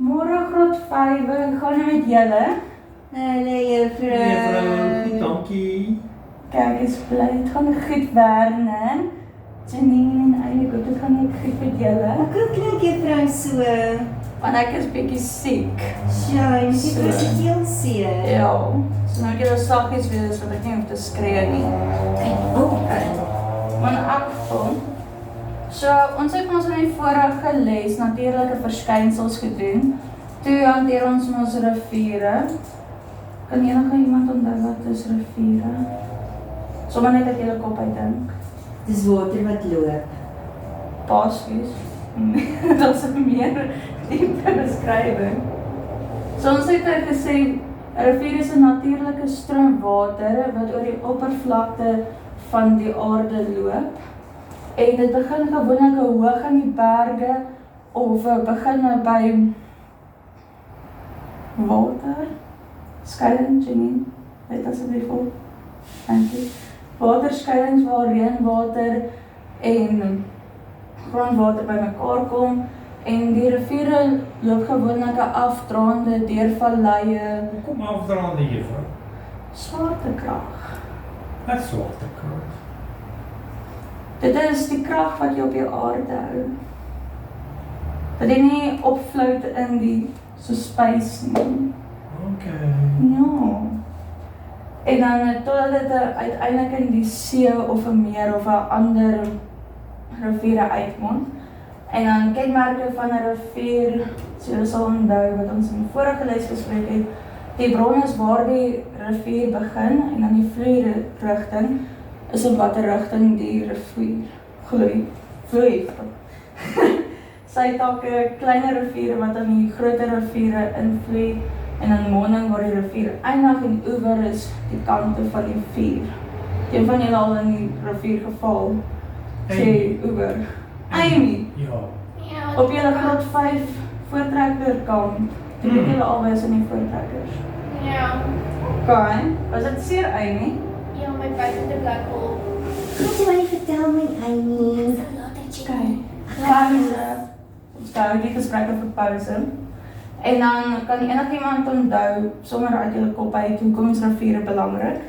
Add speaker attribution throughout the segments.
Speaker 1: Môre graad 5, ek gaan nou met julle.
Speaker 2: Hallo juffrou.
Speaker 3: Juffrou, goed, dankie.
Speaker 1: Kijk eens bly, het gaan goed Werner. Janine en eintlik ook, dit gaan net goed met julle.
Speaker 2: Hoe klink juffrou so?
Speaker 1: Want ek is bietjie siek.
Speaker 2: Shame, juffrou se keel seer.
Speaker 1: Ja, so nou ek julle saggies wees wat ek nie hoef te skree nie. Okay. Maar in elk geval, so ons het ons in die vorige les natuurlike verskynsels gedoen. Toe hanteer ons ons riviere. Kan enige iemand onthou wat is riviere? Sommige net dat julle kop uitdink.
Speaker 2: Dis water wat loop.
Speaker 1: Basies. Dat is 'n meer diepe beskrywing. So ons het gesê, 'n rivier is 'n natuurlike stroom water wat oor die oppervlakte van die aarde loop. En dit begin gewoonlik hoog in die berge of begin by water. Skuilings, Janine, weet asseblief op. Dankie. Waterskuilings waar reënwater en grondwater bymekaar kom en die riviere loop gewoonlik 'n afdraande deur valleie.
Speaker 3: Kom afdraande juffrou.
Speaker 1: Swaartekrag.
Speaker 3: Wat swaartekrag?
Speaker 1: Dit is die krag wat jou op jou aarde hou. Dat jy nie opvloeit in die so space nie.
Speaker 3: Okay.
Speaker 1: Ja. En dan totdat dit uiteindelik in die see of 'n meer of 'n ander riviere uitmond. En dan kenmerke van 'n rivier, so jy sal onthou wat ons in die vorige les bespreek het. Die bron is waar die rivier begin en dan die vloeirigting is in watter rigting die rivier vloei. Sy het ook kleiner riviere wat aan die groter riviere invloei. En dan monding waar die rivier eindig en oewer is die kante van die rivier. Een van julle al in die rivier geval, sê oewer. Amy,
Speaker 3: Ja.
Speaker 1: op julle graad 5 voortrekker kant, toe het julle albei is in die voortrekkers.
Speaker 4: Ja,
Speaker 1: Okay, was dit seer Amy?
Speaker 4: ja, my pyn het 'n plek op.
Speaker 2: Wat jy my vertel my Amy?
Speaker 1: Okay, pauze. Ons hou die gesprek op 'n pauze. En dan kan enigiemand onthou, sommer uit julle kop uit, hoekom is riviere belangrik?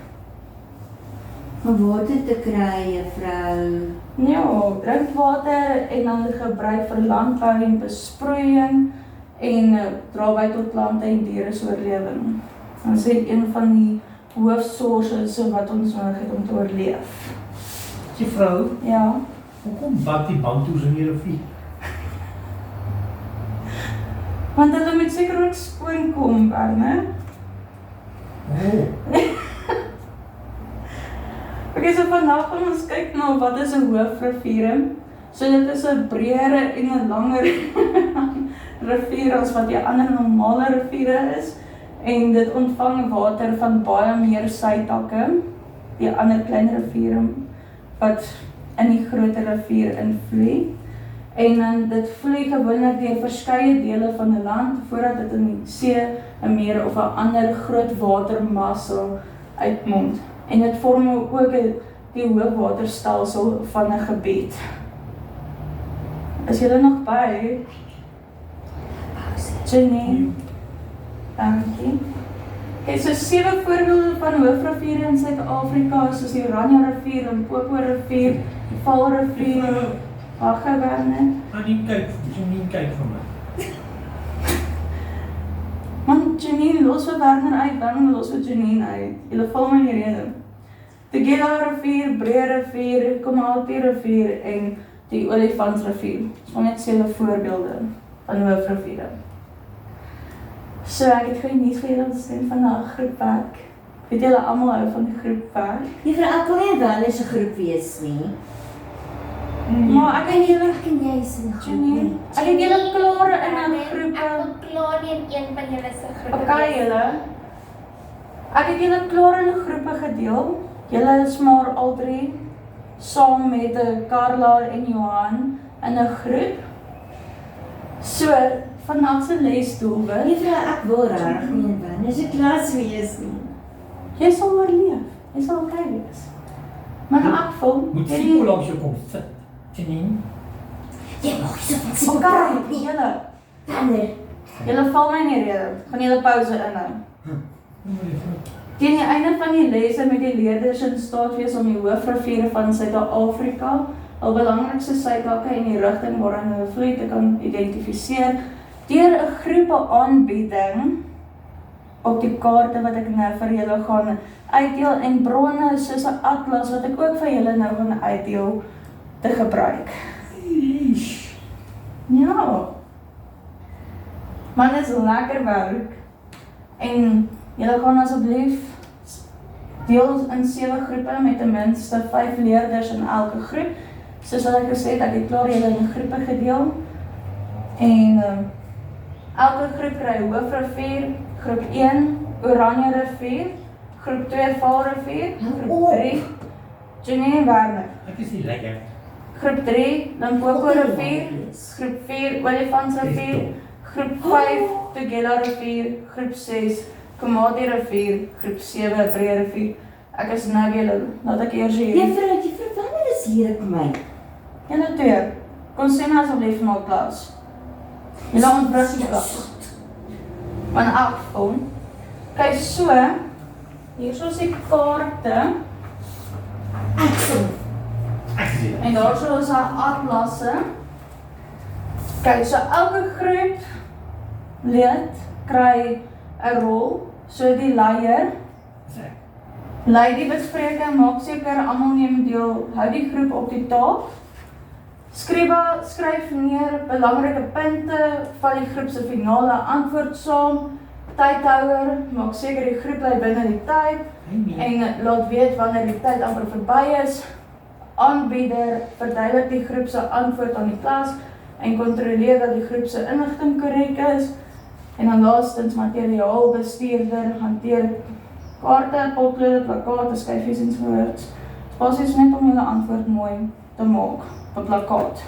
Speaker 2: Om water te kry, juffrou.
Speaker 1: Ja, drinkwater en dan gebruik vir landbou en besproeiing en dra by tot plante en diere se oorlewing. Dit is een van die hoofsources wat ons nodig het om te oorleef.
Speaker 3: Juffrou,
Speaker 1: Ja,
Speaker 3: hoekom bak die bantoes in die rivier?
Speaker 1: want hulle moet seker ook skoon kom, Werner.
Speaker 3: Oh,
Speaker 1: Okay, so vandag gaan ons kyk na wat is 'n hoofrivier. So dit is 'n breër en 'n langer rivier as wat die ander normale riviere is. En dit ontvang water van baie meer sytakke. Die ander klein riviere wat in die groter rivier invloei. En dan dit vloei gewoonlik deur verskeie dele van 'n land voordat dit in die see, 'n meer of 'n ander groot watermassa uitmond. En dit vorm ook die hoogwaterstelsel van 'n gebied. Is julle nog by? Janine, dankie. Okay, so 7 voorbeelde van hoofriviere in Suid-Afrika soos die Oranje rivier, Limpopo rivier, die Vaal rivier. Wag gou Werner.
Speaker 3: Janine kyk vir my.
Speaker 1: Man, Janine, los vir Werner uit, Werner los vir Janine uit. Julle val my in die rede. Die Gila rivier, Breë rivier, Komati rivier en die Olifantsrivier. Dis maar net 7 voorbeelde van hoofriviere. So ek het geen nuus vir julle om te sê van 'n groepwerk. Weet julle almal hou van die groepwerk?
Speaker 2: Juffrou, ek wil nie wel eens 'n groep wees nie.
Speaker 1: Maar ek het julle
Speaker 2: Ek en jy is in 'n groep.
Speaker 1: Janine,
Speaker 2: nie.
Speaker 1: ek het julle klaar in 'n
Speaker 4: Ek
Speaker 1: groep.
Speaker 4: wil klaar nie in een van julle se groepe
Speaker 1: Okay
Speaker 4: wees.
Speaker 1: julle. Ek het julle klaar in groepe gedeel. Julle is maar al 3 saam met Carla en Johan in 'n groep. So, vandag se lesdoelwit,
Speaker 2: Juffrou, ek wil regtig nie in Wanneer 'n klas wees nie.
Speaker 1: jy sal oorleef. Jy sal okay wees. Maar in elk geval,
Speaker 3: Moet Fico langs jou kom sit. Janine,
Speaker 2: Jy mag nie so van
Speaker 1: Okay, julle.
Speaker 2: Wanneer?
Speaker 1: Julle val my in die rede. Gaan julle pouse inhou. Teen die einde van die lesse met die leerders in staat wees om die hoofriviere van Suid-Afrika, al belangrikste sytakke en die rigting waarin hulle vloei te kan identifiseer, deur 'n groepe aanbieding op die kaarte wat ek nou vir julle gaan uitdeel en bronne soos 'n atlas wat ek ook vir julle nou gaan uitdeel te gebruik. Ja. Man, dit is lekker werk. En julle gaan asseblief deel in 7 groepe met ten minste 5 leerders in elke groep. Soos wat ek gesê het, ek het klaar julle in groepe gedeel. En elke groep kry Hoofrivier, groep 1 Oranje rivier, groep 2 Vaalrivier, groep 3 Jenny en Werner.
Speaker 3: Ek is nie lekker.
Speaker 1: Groep 3 Limpopo rivier, groep 4 Olifantsrivier, groep 5 Tugela rivier, groep 6 Komati rivier, groep 7 Breë rivier. Ek is nou weer, laat ek eers hier.
Speaker 2: Juffrou, wanneer is hier op my?
Speaker 1: Julle 2, kom sê my asseblief van my klas. Julle ontbrug die klas. Maar in elk geval, kyk so, hier is die kaarte, en daar so is haar atlasse. Kyk, so elke groep lid kry 'n rol, so die leier lei die bespreking, maak seker almal neem deel, hou die groep op die taak. Skryf neer belangrike punte van die groep se finale antwoord saam. Tydhouer, maak seker die groep bly binne die tyd en laat weet wanneer die tyd amper verby is. Aanbieder, verduidelik die groep se antwoord aan die klas en kontroleer dat die groep se inligting korrek is. En dan laastens materiaalbestuurder hanteer kaarte, potlode, plakate, skyfies ensovoorts. Basies net om julle antwoord mooi te maak op 'n plakkaat.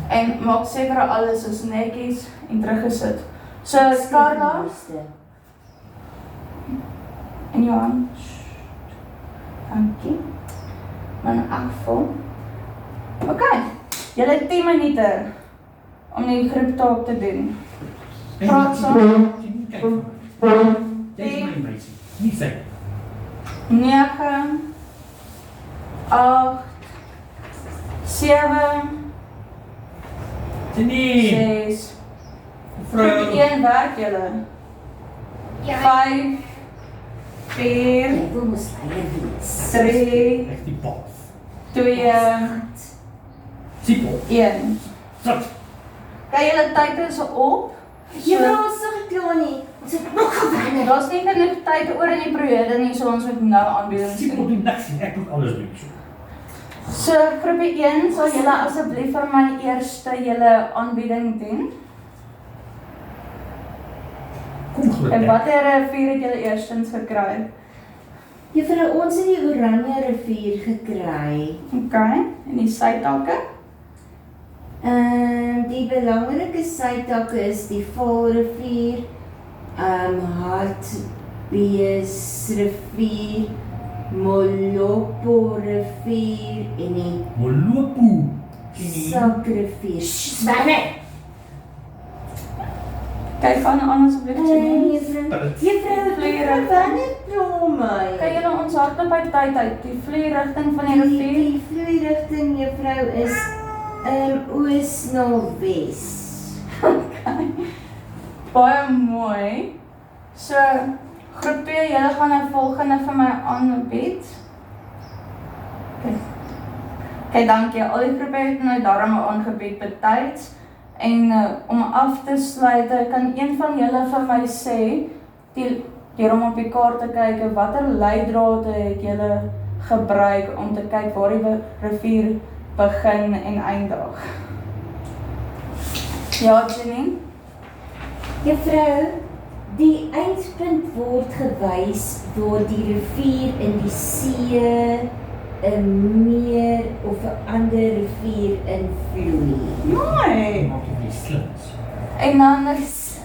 Speaker 1: En maak seker alles is netjies en teruggesit. So Carla en Johan. Dankie. Maar afval. Okay. Julle het 10 minute om die groeptaak te doen. Praat saam.
Speaker 3: Jy is my meisie, nie sy.
Speaker 1: 9 8 7
Speaker 3: Nee,
Speaker 1: 6
Speaker 3: vrou.
Speaker 1: Groep 1 werk julle.
Speaker 4: Ja,
Speaker 1: 5 4
Speaker 2: Ek wil mos leier wees.
Speaker 1: 3
Speaker 3: Ek die baas.
Speaker 1: 2
Speaker 3: Sipel.
Speaker 1: 1.
Speaker 3: Sit.
Speaker 1: Kyk julle tyd is op.
Speaker 2: Juffrou, ons is klaar nie. Ons het nog gewinne.
Speaker 1: Daar's nie genoeg tyd oor in die projede nie, so ons moet nou aanbiedings
Speaker 3: Sipel
Speaker 1: doen.
Speaker 3: doen niks nie, ek moet alles doen.
Speaker 1: So groepie 1, sal julle asseblief vir my eerste julle aanbieding doen.
Speaker 3: Kom groot.
Speaker 1: En watter rivier het julle eerstens gekry?
Speaker 2: Juffrou, ons het die Oranje rivier gekry.
Speaker 1: Okay, en die sytakke?
Speaker 2: Die belangrike sytakke is die Vaalrivier, Hartbeesrivier, Molopo rivier en die
Speaker 3: Molopo.
Speaker 2: Sakrivier. Swerre!
Speaker 1: Kyk van aan asseblief.
Speaker 2: Juffrou, wanneer pla my?
Speaker 1: Kan julle ons hardloop uit tyd uit, die vloei rigting van die rivier?
Speaker 2: Die vloeirigting, juffrou, is oos na wes.
Speaker 1: Baie mooi. So, groep 2, julle gaan nou volgende vir my aanbied. Okay, dankie. Al die groepe het nou daarom aangebied betyds. En om af te sluit, kan een van julle vir my sê, deur om op die kaart te kyk, watter leidrade het julle gebruik om te kyk waar die rivier begin en eindig? Ja, Jenny?
Speaker 2: Juffrou, die eindpunt word gewys waar die rivier in die see, 'n meer of 'n ander rivier invloei.
Speaker 1: Mooi!
Speaker 3: Maak jy nie slins.
Speaker 1: En dan is...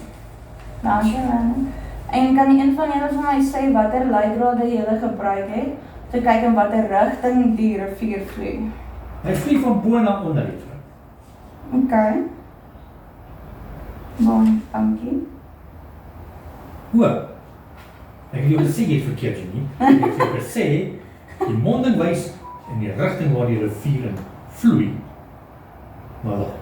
Speaker 1: En kan een van julle vir my sê watter leidrade julle gebruik het, te kyk in watter rigting die rivier vloei?
Speaker 3: Hy vlieg van bo na onder.
Speaker 1: Okay. Baie dankie.
Speaker 3: O, ek het jou gesê jy het verkeerd nie. Ek het jou gesê, die monding wys in die rigting waar die rivier in vloei. Maar wat?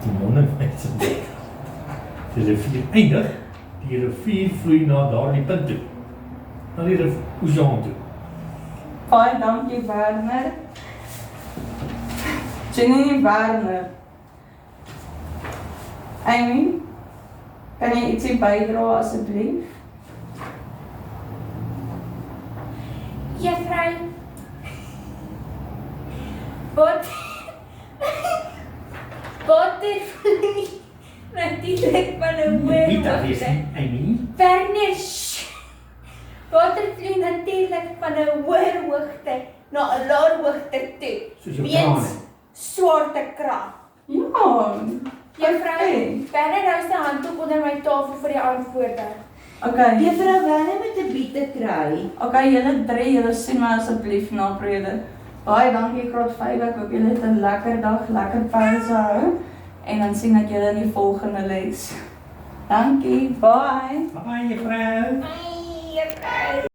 Speaker 3: Die monding wys in die rivier eindig, die rivier vloei na daardie punt toe. Na die oseaan toe.
Speaker 1: Baie dankie Werner. Janine Werner. Amy, kan jy ietsie bydra asseblief?
Speaker 4: Juffrou. Water vloei natuurlik van 'n hoër
Speaker 3: Nie dat is
Speaker 4: hoogte.
Speaker 3: nie, Amy.
Speaker 4: Werner, shh. Water vloei natuurlik van 'n hoër hoogte na 'n laer hoogte toe.
Speaker 3: Soos jou
Speaker 4: Weens
Speaker 3: krane.
Speaker 4: swaartekrag.
Speaker 1: Ja.
Speaker 4: Juffrou,
Speaker 1: Okay.
Speaker 4: Werner hou sy handdoek onder my tafel vir die antwoorde.
Speaker 1: Okay.
Speaker 2: Juffrou Werner moet 'n biete kry.
Speaker 1: Okay, julle drie, julle sien my asseblief na Prede. Baie dankie Graad 5. Ek hoop julle het 'n lekker dag, lekker pouse hou. En dan sien ek julle in die volgende les. Dankie. Bye.
Speaker 3: Bye, juffrou.
Speaker 4: Ai, juffrou.